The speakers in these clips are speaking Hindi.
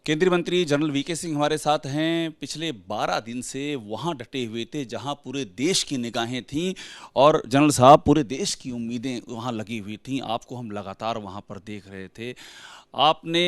केंद्रीय मंत्री जनरल वीके सिंह हमारे साथ हैं। पिछले 12 दिन से वहां डटे हुए थे जहां पूरे देश की निगाहें थीं और जनरल साहब पूरे देश की उम्मीदें वहां लगी हुई थीं। आपको हम लगातार वहां पर देख रहे थे। आपने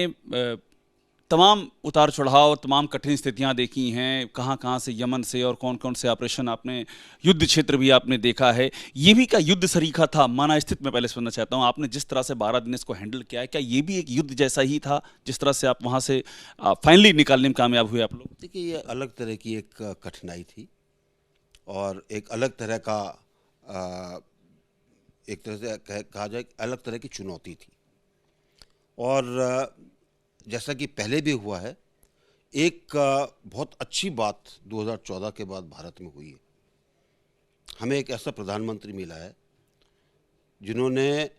तमाम उतार चढ़ाव, तमाम कठिन स्थितियां देखी हैं, कहां कहां से, यमन से और कौन कौन से ऑपरेशन आपने, युद्ध क्षेत्र भी आपने देखा है। ये भी क्या युद्ध सरीखा था? माना स्थित में पहले सुनना चाहता हूं, आपने जिस तरह से 12 दिन इसको हैंडल किया है, क्या ये भी एक युद्ध जैसा ही था जिस तरह से आप वहां से फाइनली निकालने में कामयाब हुए आप लोग? देखिए, ये अलग तरह की एक कठिनाई थी और एक अलग तरह का अ, एक तरह से कहा जाए अलग तरह की चुनौती थी। और जैसा कि पहले भी हुआ है, एक बहुत अच्छी बात 2014 के बाद भारत में हुई है। हमें एक ऐसा प्रधानमंत्री मिला है जिन्होंने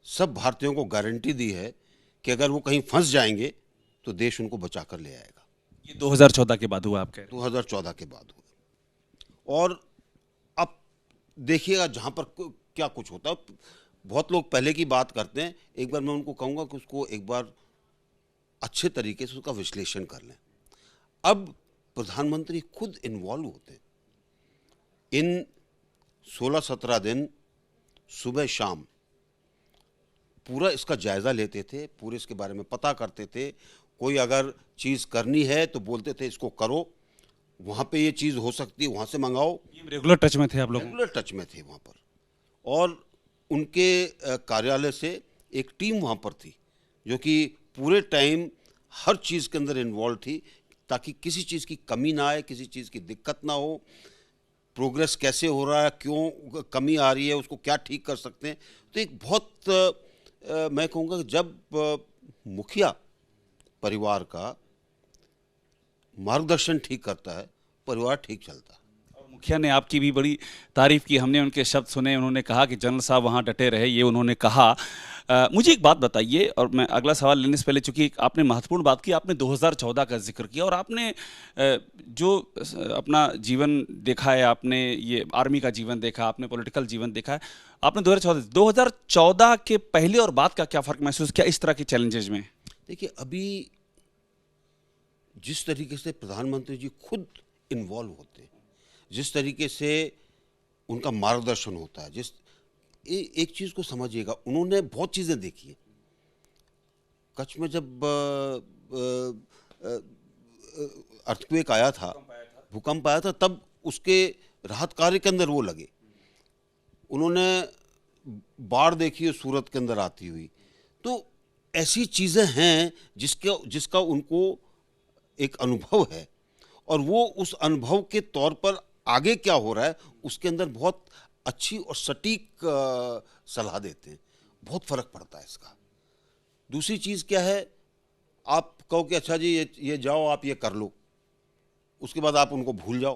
सब भारतीयों को गारंटी दी है कि अगर वो कहीं फंस जाएंगे तो देश उनको बचा कर ले आएगा। ये 2014 के बाद हुआ आप कह रहे 2014 के बाद हुआ। और अब देखिएगा जहाँ पर क्या कुछ होता है। बहुत लोग पहले की बात करते हैं, एक बार मैं उनको कहूँगा कि उसको एक बार अच्छे तरीके से उसका विश्लेषण कर लें। अब प्रधानमंत्री खुद इन्वॉल्व होते हैं इन 16-17 दिन, सुबह शाम पूरा इसका जायज़ा लेते थे, पूरे इसके बारे में पता करते थे। कोई अगर चीज़ करनी है तो बोलते थे इसको करो, वहाँ पे ये चीज़ हो सकती है, वहाँ से मंगाओ। हैं? रेगुलर टच में थे आप लोग? रेगुलर टच में थे वहाँ पर। और उनके कार्यालय से एक टीम वहाँ पर थी जो कि पूरे टाइम हर चीज़ के अंदर इन्वॉल्व थी, ताकि किसी चीज़ की कमी ना आए, किसी चीज़ की दिक्कत ना हो। प्रोग्रेस कैसे हो रहा है, क्यों कमी आ रही है, उसको क्या ठीक कर सकते हैं। तो एक बहुत मैं कहूँगा कि जब मुखिया परिवार का मार्गदर्शन ठीक करता है, परिवार ठीक चलता है। और मुखिया ने आपकी भी बड़ी तारीफ की, हमने उनके शब्द सुने। उन्होंने कहा कि जनरल साहब वहाँ डटे रहे, ये उन्होंने कहा। मुझे एक बात बताइए, और मैं अगला सवाल लेने से पहले, चूंकि आपने महत्वपूर्ण बात की, आपने 2014 का जिक्र किया और आपने जो अपना जीवन देखा है, आपने ये आर्मी का जीवन देखा, आपने पॉलिटिकल जीवन देखा है, आपने 2014 के पहले और बाद का क्या फ़र्क महसूस किया इस तरह के चैलेंजेज में? देखिए, अभी जिस तरीके से प्रधानमंत्री जी खुद इन्वॉल्व होते हैं, जिस तरीके से उनका मार्गदर्शन होता है, एक चीज़ को समझिएगा, उन्होंने बहुत चीज़ें देखी हैं। कच्छ में जब अर्थक्वेक आया था, भूकंप आया था, तब उसके राहत कार्य के अंदर वो लगे। उन्होंने बाढ़ देखी है सूरत के अंदर आती हुई। तो ऐसी चीज़ें हैं जिसका उनको एक अनुभव है, और वो उस अनुभव के तौर पर आगे क्या हो रहा है उसके अंदर बहुत अच्छी और सटीक सलाह देते हैं। बहुत फ़र्क पड़ता है इसका। दूसरी चीज़ क्या है, आप कहो कि अच्छा जी ये जाओ, आप ये कर लो, उसके बाद आप उनको भूल जाओ।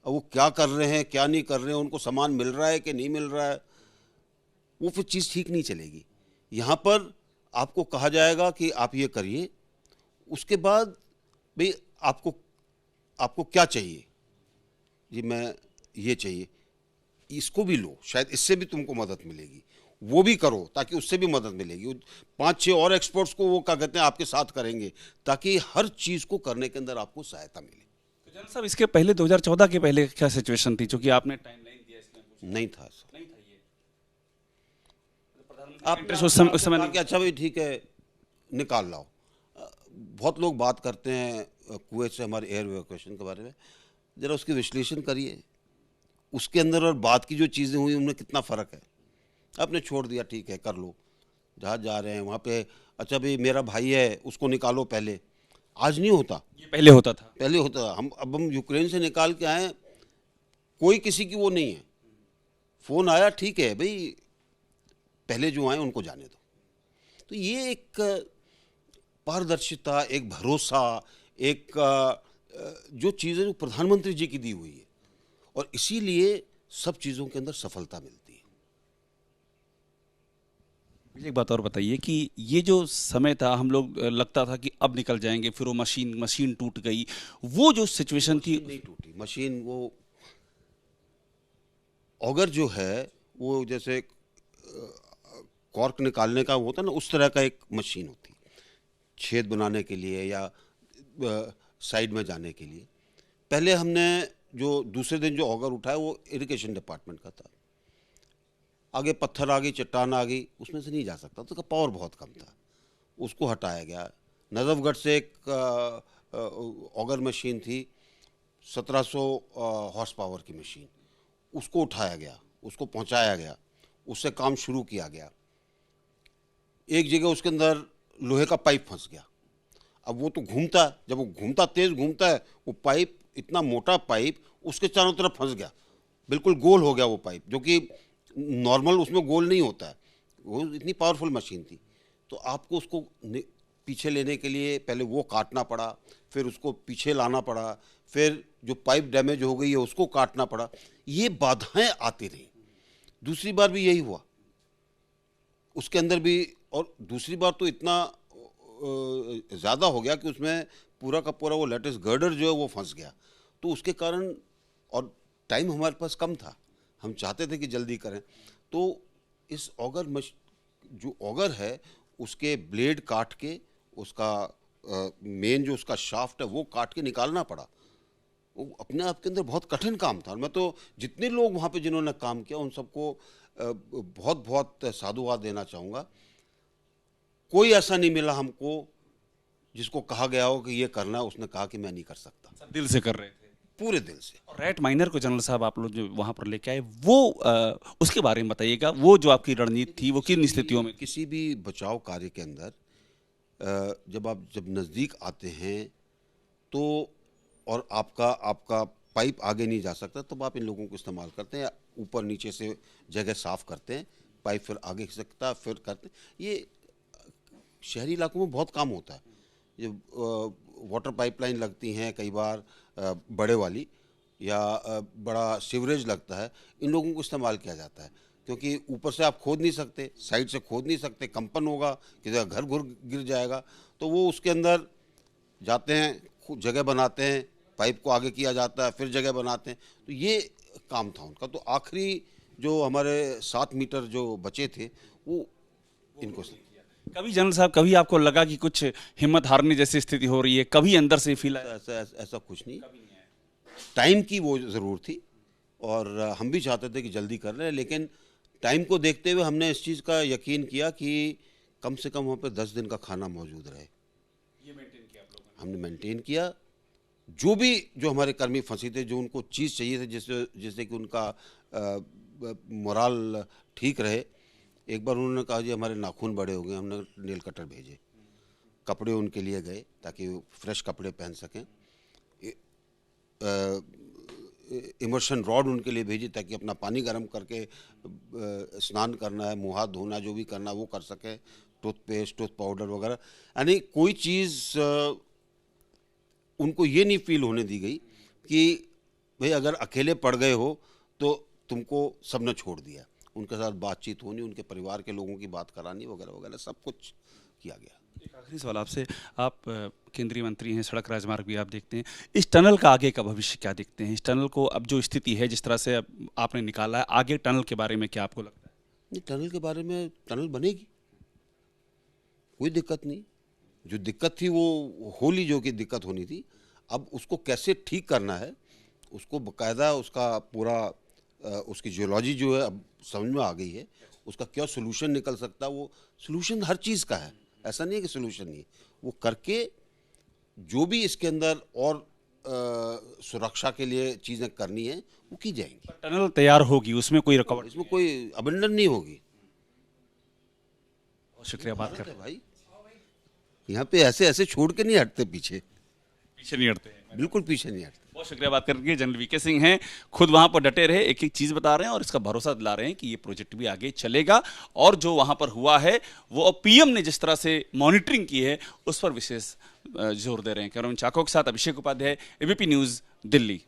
अब वो क्या कर रहे हैं, क्या नहीं कर रहे हैं, उनको सामान मिल रहा है कि नहीं मिल रहा है, वो फिर चीज़ ठीक नहीं चलेगी। यहाँ पर आपको कहा जाएगा कि आप ये करिए, उसके बाद भाई आपको क्या चाहिए, जी मैं ये चाहिए, इसको भी लो, शायद इससे भी तुमको मदद मिलेगी, वो भी करो ताकि उससे भी मदद मिलेगी। 5-6 और एक्सपर्ट्स को वो क्या कहते हैं आपके साथ करेंगे, ताकि हर चीज़ को करने के अंदर आपको सहायता मिले। तो जनरल साहब, इसके पहले 2014 के पहले क्या सिचुएशन थी? चूंकि आपने टाइमलाइन दिया, इसमें नहीं था ऐसा। नहीं था ये। आपने उस समय कहा कि अच्छा भाई ठीक है, निकाल लाओ। बहुत लोग बात करते हैं कुवैत से हमारे एयर इवैक्यूएशन के बारे में, ज़रा उसकी विश्लेषण करिए, उसके अंदर और बात की जो चीज़ें हुई उनमें कितना फ़र्क है। आपने छोड़ दिया, ठीक है कर लो, जहाँ जा रहे हैं वहाँ पे, अच्छा भाई मेरा भाई है उसको निकालो पहले। आज नहीं होता, ये पहले होता था। पहले होता था। हम यूक्रेन से निकाल के आए, कोई किसी की वो नहीं है, फ़ोन आया ठीक है भाई, पहले जो आए उनको जाने दो। तो ये एक पारदर्शिता, एक भरोसा, एक जो चीज़ें जो प्रधानमंत्री जी की दी हुई है, और इसीलिए सब चीज़ों के अंदर सफलता मिलती है। मुझे एक बात और बताइए कि ये जो समय था, हम लोग लगता था कि अब निकल जाएंगे, फिर वो मशीन टूट गई, वो जो सिचुएशन थी। नहीं टूटी मशीन, वो ऑगर जो है वो जैसे कॉर्क निकालने का होता है ना, उस तरह का एक मशीन होती है। छेद बनाने के लिए या साइड में जाने के लिए। पहले हमने जो दूसरे दिन जो ऑगर उठाया वो इरिगेशन डिपार्टमेंट का था। आगे पत्थर आ गई, चट्टान आ गई, उसमें से नहीं जा सकता, तो उसका पावर बहुत कम था, उसको हटाया गया। नजफगढ़ से एक ऑगर मशीन थी 1700 हॉर्स पावर की मशीन, उसको उठाया गया, उसको पहुंचाया गया, उससे काम शुरू किया गया। एक जगह उसके अंदर लोहे का पाइप फंस गया। अब वो तो घूमता है, जब वो घूमता, तेज घूमता है, वो पाइप, इतना मोटा पाइप उसके चारों तरफ फंस गया, बिल्कुल गोल हो गया वो पाइप, जो कि नॉर्मल उसमें गोल नहीं होता है। वो इतनी पावरफुल मशीन थी, तो आपको उसको पीछे लेने के लिए पहले वो काटना पड़ा, फिर उसको पीछे लाना पड़ा, फिर जो पाइप डैमेज हो गई है उसको काटना पड़ा। ये बाधाएं आती रही। दूसरी बार भी यही हुआ, उसके अंदर भी, और दूसरी बार तो इतना ज़्यादा हो गया कि उसमें पूरा का पूरा वो लेटेस्ट गर्डर जो है वो फंस गया। तो उसके कारण, और टाइम हमारे पास कम था, हम चाहते थे कि जल्दी करें, तो इस ऑगर जो ऑगर है उसके ब्लेड काट के, उसका मेन जो उसका शाफ्ट है वो काट के निकालना पड़ा। वो अपने आप के अंदर बहुत कठिन काम था। मैं तो जितने लोग वहाँ पे जिन्होंने काम किया उन सबको बहुत बहुत साधुवाद देना चाहूँगा। कोई ऐसा नहीं मिला हमको जिसको कहा गया हो कि ये करना है, उसने कहा कि मैं नहीं कर सकता। दिल से कर रहे थे, पूरे दिल से। और रेट माइनर को जनरल साहब आप लोग जो वहाँ पर लेके आए, वो उसके बारे में बताइएगा। वो जो आपकी रणनीति थी वो किन स्थितियों में? किसी भी बचाव कार्य के अंदर जब नज़दीक आते हैं तो, और आपका पाइप आगे नहीं जा सकता, तब आप इन लोगों को इस्तेमाल करते हैं। ऊपर नीचे से जगह साफ करते हैं, पाइप फिर आगे सकता, फिर करते हैं। ये शहरी इलाकों में बहुत काम होता है। ये वाटर पाइपलाइन लगती हैं कई बार, बड़े वाली, या बड़ा सीवरेज लगता है, इन लोगों को इस्तेमाल किया जाता है, क्योंकि ऊपर से आप खोद नहीं सकते, साइड से खोद नहीं सकते, कंपन होगा, किसी का घर गिर जाएगा। तो वो उसके अंदर जाते हैं, जगह बनाते हैं, पाइप को आगे किया जाता है, फिर जगह बनाते हैं। तो ये काम था उनका। तो आखिरी जो हमारे 7 मीटर जो बचे थे वो इनको। कभी जनरल साहब, कभी आपको लगा कि कुछ हिम्मत हारने जैसी स्थिति हो रही है? कभी अंदर से फील आया? ऐसा कुछ नहीं। टाइम की वो ज़रूर थी, और हम भी चाहते थे कि जल्दी कर लें, लेकिन टाइम को देखते हुए हमने इस चीज़ का यकीन किया कि कम से कम वहाँ पे 10 दिन का खाना मौजूद रहे। ये मेंटेन किया आप लोगों ने? हमने मेंटेन किया। जो हमारे कर्मी फंसे थे, जो उनको चीज़ चाहिए थी जिससे कि उनका मोराल ठीक रहे। एक बार उन्होंने कहा जी हमारे नाखून बड़े हो गए, हमने नेल कटर भेजे, कपड़े उनके लिए गए ताकि वो फ्रेश कपड़े पहन सकें। इमर्शन रॉड उनके लिए भेजी ताकि अपना पानी गर्म करके स्नान करना है, मुँह हाथ धोना, जो भी करना वो कर सकें। टूथपेस्ट, टूथ पाउडर वगैरह, यानी कोई चीज़ उनको ये नहीं फील होने दी गई कि भाई अगर अकेले पड़ गए हो तो तुमको सबने छोड़ दिया। उनके साथ बातचीत होनी, उनके परिवार के लोगों की बात करानी वगैरह वगैरह, सब कुछ किया गया। एक आखिरी सवाल आपसे, आप केंद्रीय मंत्री हैं, सड़क राजमार्ग भी आप देखते हैं, इस टनल का आगे का भविष्य क्या देखते हैं? इस टनल को अब जो स्थिति है, जिस तरह से अब आपने निकाला है, आगे टनल के बारे में क्या आपको लगता है? नहीं, टनल के बारे में, टनल बनेगी, कोई दिक्कत नहीं। जो दिक्कत थी वो होली जो की दिक्कत होनी थी, अब उसको कैसे ठीक करना है, उसको बाकायदा उसका पूरा उसकी जियोलॉजी जो है अब समझ में आ गई है, उसका क्या सोल्यूशन निकल सकता है। वो सोल्यूशन हर चीज़ का है, ऐसा नहीं है कि सोल्यूशन नहीं है। वो करके जो भी इसके अंदर और सुरक्षा के लिए चीज़ें करनी है वो की जाएंगी। टनल तैयार होगी, उसमें कोई रुकावट? इसमें कोई अबंडन नहीं होगी। बहुत शुक्रिया बात कर, भाई यहाँ पे ऐसे ऐसे छोड़ के नहीं हटते, पीछे नहीं हटते हैं। बिल्कुल पीछे नहीं हटते। बहुत शुक्रिया बात करके। जनरल वीके सिंह हैं, खुद वहां पर डटे रहे, एक एक चीज बता रहे हैं और इसका भरोसा दिला रहे हैं कि ये प्रोजेक्ट भी आगे चलेगा। और जो वहां पर हुआ है वो अब पीएम ने जिस तरह से मॉनिटरिंग की है उस पर विशेष जोर दे रहे हैं। कैमरामैन चाको के साथ अभिषेक उपाध्याय, एबीपी न्यूज, दिल्ली।